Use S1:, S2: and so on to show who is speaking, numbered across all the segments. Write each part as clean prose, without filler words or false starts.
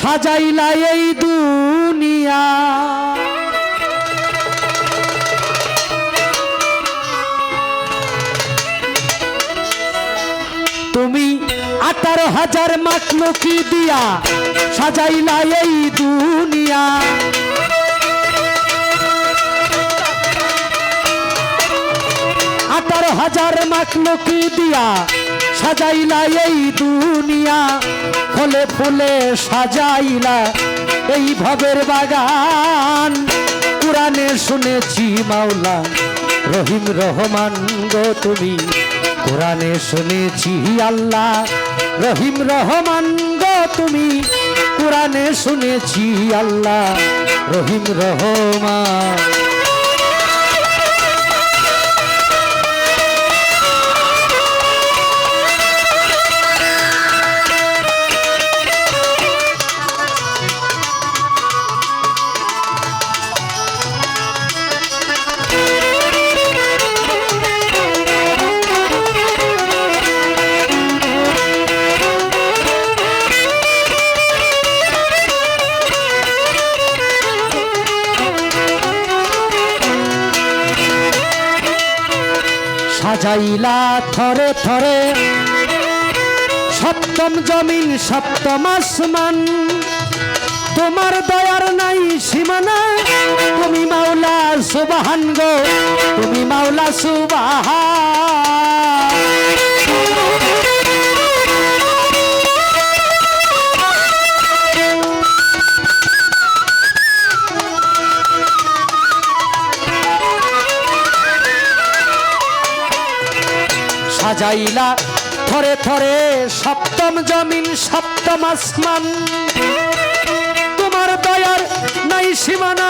S1: সাজাইলা এই দুনিয়া তুমি 18,000 মাখলুকি দিয়া সাজাইলা এই দুনিয়া 18,000 মাখলুকি দিয়া সাজাইলা এই দুনিয়া ফলে ফুলে সাজাইলা এই ভবের বাগান কুরআনে শুনেছি মাওলা রহিম রহমান গো তুমি কুরআনে শুনেছি আল্লাহ রহিম রহমান গো তুমি কুরআনে শুনেছি আল্লাহ রহিম রহমান সাজাইলা থরে থরে সপ্তম জমিন সপ্তম আসমান তোমার দয়ার নাই সীমানা তুমি মাওলা সুবহান গো তুমি মাওলা সুবহান সাজাইলা থরে থরে সপ্তম জমিন সপ্তম আসমান তোমার দয়ার নাই সীমানা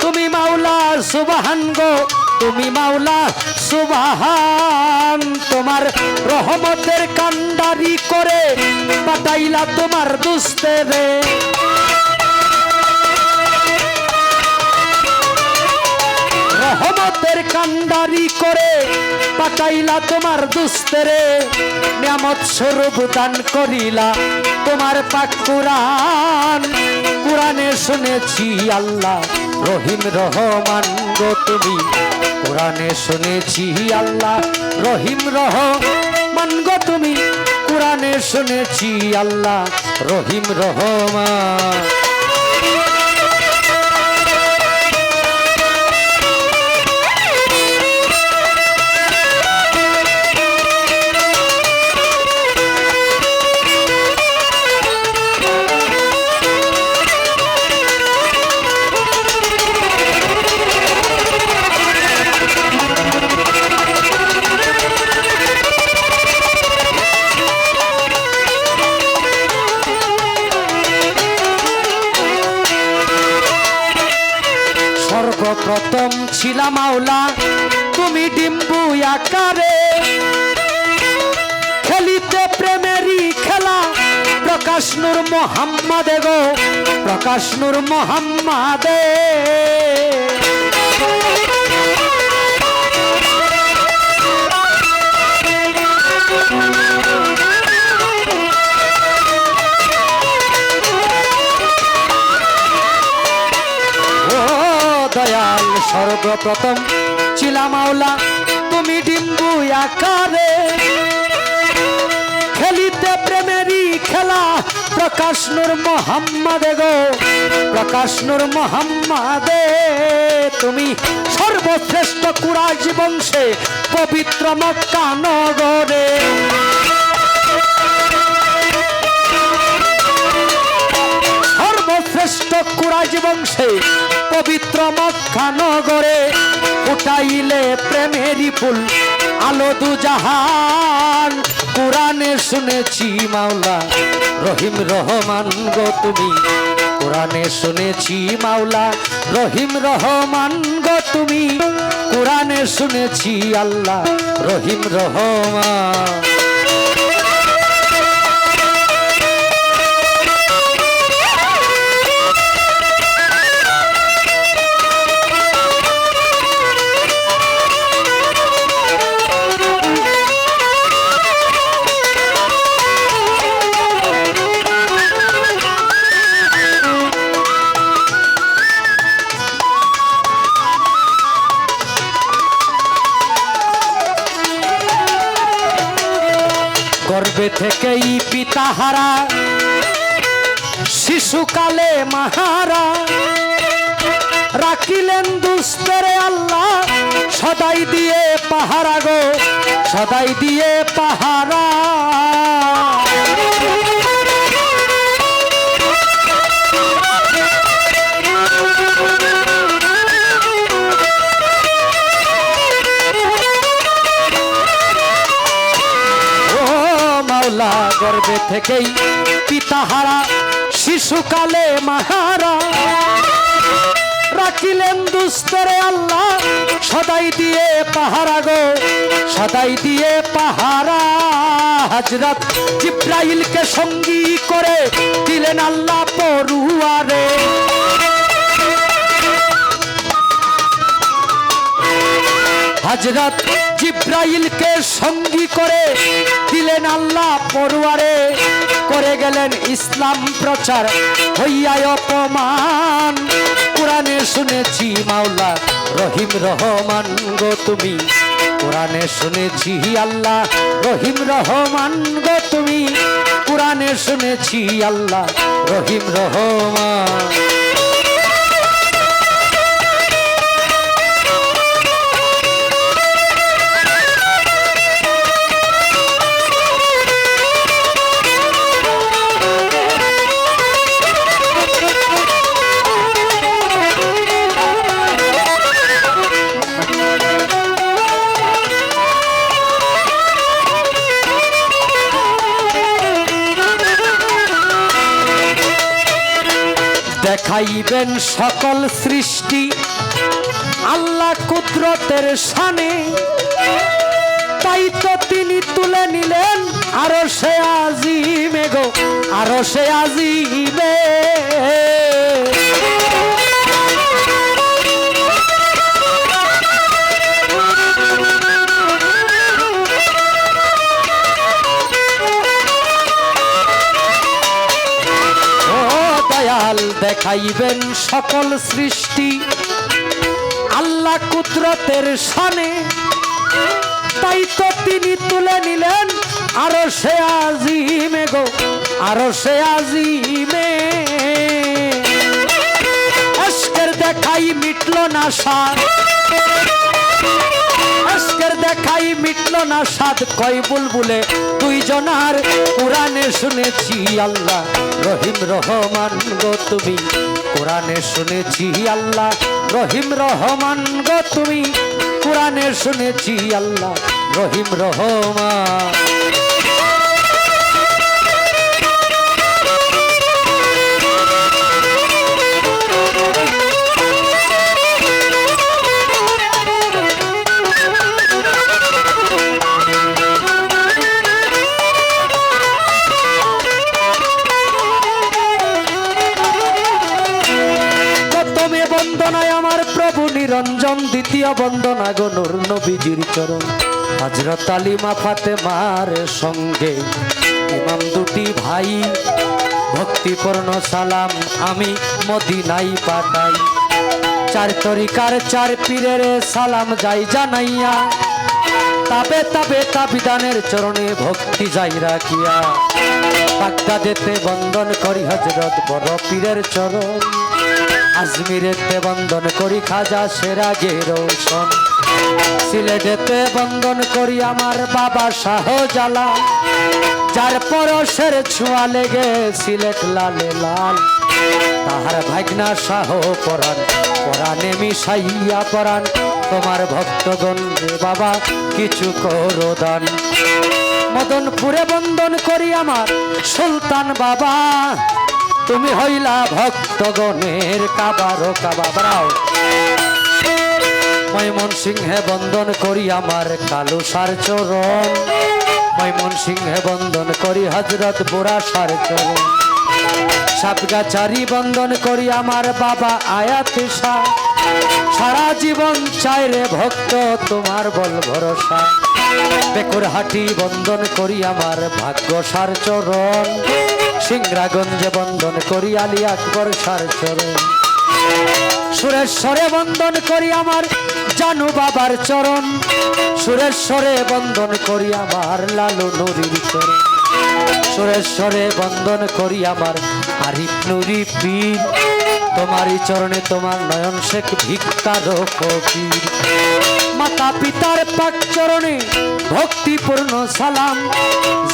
S1: তুমি মাওলা সুবহান গো তুমি মাওলা সুবহান তোমার রহমতের কান্ডারি করে পাঠাইলা তোমার দুস্তেরে রহমতের কান্ডারি করে পাঠাইলা তোমার দুস্তেরে নিয়ামত স্বরূপ দান করিলা তোমার পাক কুরআন কুরআনে শুনেছি আল্লাহ রহিম রহমান গো তুমি কুরআনে শুনেছি আল্লাহ রহিম রহমান গো তুমি কুরআনে শুনেছি আল্লাহ রহিম রহমান সর্বপ্রথম ছিলা মাওলা তুমি ডিম্বু আকারে খেলিতে প্রেমেরই খেলা প্রকাশ নূর মোহাম্মদে গো প্রকাশ নূর মোহাম্মদে দয়াল সর্বপ্রথম ছিলা মাওলা তুমি ডিম্বু আকারে খেলিতে প্রেমেরই খেলা প্রকাশ নূর মোহাম্মদে গো প্রকাশ নূর মোহাম্মদে তুমি সর্বশ্রেষ্ঠ কুরাইশ বংশে পবিত্র মক্কা নগরে সর্বশ্রেষ্ঠ কুরাইশ বংশে পবিত্র মক্কা নগরে ফুটাইলে প্রেমেরই ফুল আলো দুজাহান কুরআনে শুনেছি মাওলা রহিম রহমান গো তুমি কুরআনে শুনেছি মাওলা রহিম রহমান গো তুমি কুরআনে শুনেছি আল্লাহ রহিম রহমান গর্ভে থেকেই পিতাহারা শিশুকালে মাহারা রাখিলেন দুস্তেরে আল্লাহ সদাই দিয়ে পাহারা গো সদাই দিয়ে পাহারা গর্ভে থেকেই পিতাহারা শিশুকালে মাহারা রাখিলেন দুস্তরে আল্লাহ সদাই দিয়ে পাহারা গো সদাই দিয়ে পাহারা হযরত জিব্রাইলকে সঙ্গী করে দিলেন আল্লাহ পরুয়ারে হযরত জিব্রাইলকে সঙ্গী করে দিলেন আল্লাহ পরুয়ারে করে গেলেন ইসলাম প্রচার হইয়া অপমান কোরআনে শুনেছি মাওলা রহিম রহমান গো তুমি কোরআনে শুনেছি আল্লাহ রহিম রহমান গো তুমি কোরআনে শুনেছি আল্লাহ রহিম রহমান দেখাইবেন সকল সৃষ্টি আল্লাহ কুদরতের শানে তাই তো তিনি তুলে নিলেন আরশে আজিমে গো আরশে আজিমে দেখাইবেন সকল সৃষ্টি আল্লাহ কুদরতের শানে তাই তো তিনি তুলে নিলেন আরশে আজিমে গো আরশে আজিমে আজকের দেখাই মিটল না সাদ আজকের দেখাই মিটল না সাদ কয় বুলবুলে দুইজনার কোরআনে শুনেছি আল্লাহ রহিম রহমান গো তুমি কোরআনে শুনেছি আল্লাহ রহিম রহমান গো তুমি কোরআনে শুনেছি আল্লাহ রহিম রহমান বন্দনায় আমার প্রভু নিরঞ্জন দ্বিতীয় বন্দনা গো নূর নবীজির চরণ হযরত আলিমা ফাতেমার সঙ্গে ইমাম দুটি ভাই ভক্তিপূর্ণ সালাম আমি মদিনায় পাঠাই চার তরিকার চার পীরের সালাম যাই জানাইয়া তাবে তাবে তাবিদানের চরণে ভক্তি যাই রাখিয়া বাগদাদেতে বন্দন করি হযরত বড় পীরের চরণ আজমিরেতে বন্দন করি খাজা সেরাজে রোশন সিলেটেতে বন্দন করি আমার বাবা শাহজালাল যার পরশের ছোঁয়া লেগে সিলেট লালে লাল তাহার ভাগনা শাহ পরাণ পরাণে মিশাইয়া পরাণ তোমার ভক্তগণ রে বাবা কিছু করো দান মদনপুরে বন্দন করি আমার সুলতান বাবা তুমি হইলা ভক্তগণের কাবারো কাবা বাড়াও ময়মনসিংহে বন্দন করি আমার কালু সার চরণ ময়মনসিংহে বন্দন করি হযরত বুড়া সার চরণ সাতগাছারি বন্দন করি আমার বাবা আয়াত শাহ সারা জীবন চাই রে ভক্ত তোমার বল ভরসা বেকুরহাটি বন্দন করি আমার ভাগ্য সার চরণ সিংরাগঞ্জে বন্দন করি আলী আকবর সার চরণ সুরেশ্বরে বন্দন করি আমার জানু বাবার চরণ, সুরেশ্বরে বন্দন করি আমার লালু নুরির চরণ, সুরেশ্বরে বন্দন করি আমার আরিফ নুরি পীর, তোমারই চরণে তোমার নয়ন শেখ ভিক্ষার ফকির। মাতা পিতার পাক চরণে ভক্তিপূর্ণ সালাম,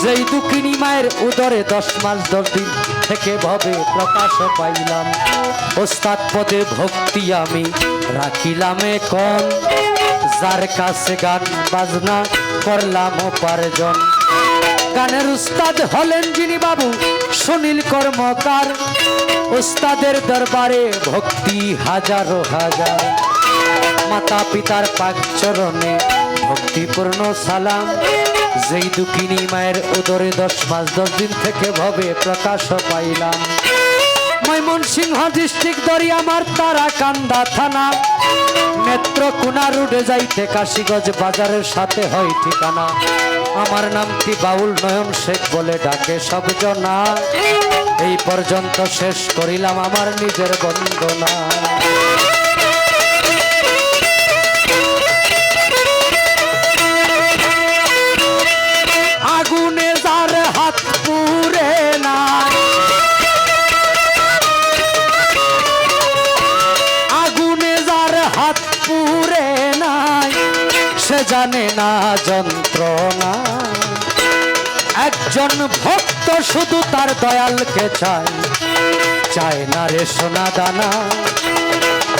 S1: যেই দুঃখিনী মায়ের উদরে 10 মাস 10 দিন থেকে ভবে প্রকাশ পাইলাম। ওস্তাদ পদে ভক্তি আমি রাখিলাম এখন, যার কাছে গান বাজনা করলাম উপার্জন। গানের উস্তাদ হলেন যিনি বাবু সুনীল কর্মকার, উস্তাদের দরবারে ভক্তি হাজারো হাজার। মাতা পিতার পাক চরণে ভক্তিপূর্ণ সালাম, যেই দুঃখিনী মায়ের উদরে 10 মাস 10 দিন থেকে ভবে প্রকাশ পাইলাম। ময়মনসিংহ ডিস্ট্রিক্ট দরিয়ামার তারাকান্দা থানা, নেত্রকোনা রোডে যাইতে কাশীগঞ্জ বাজারের সাথে হয় ঠিকানা। আমার নামটি বাউল নয়ন শেখ বলে ডাকে সব জনা, এই পর্যন্ত শেষ করিলাম আমার নিজের বন্দনা। আগুনে যার হাত পুড়ে না, আগুনে যার হাত পুড়ে নাই, সে জানে না যন্ত্রণা। একজন ভক্ত শুধু তার দয়ালকে চায়, চায় না রে সোনা দানা।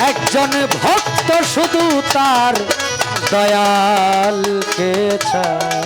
S1: একজন ভক্ত শুধু তার দয়ালকে চায়।